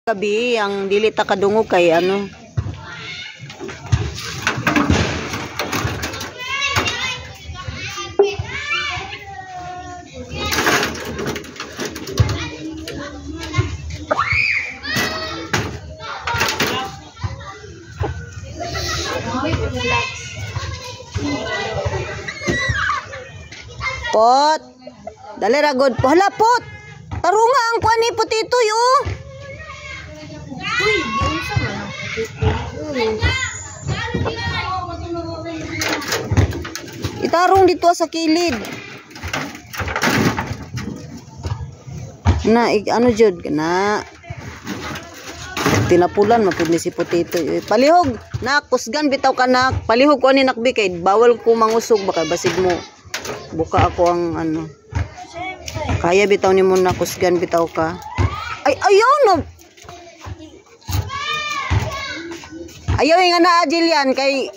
Gabi ang dili ta kadungog kay ano. Pot. Dali ra god po. Hala pot. Tarunga ang kuan ni potito yo. Uy, diyan sa man. Itarong dito sa kilid. Na ano jud na. Tinapulan mapud ni si potito. Palihog na kusgan bitaw kanak. Palihog ko ni nakbi kay bawal ko mangusog baka basig mo. Buka ako ang ano. Kaya bitaw ni mo na kusgan bitaw ka. Ay ayaw no. Ayaw nga na Jillian kay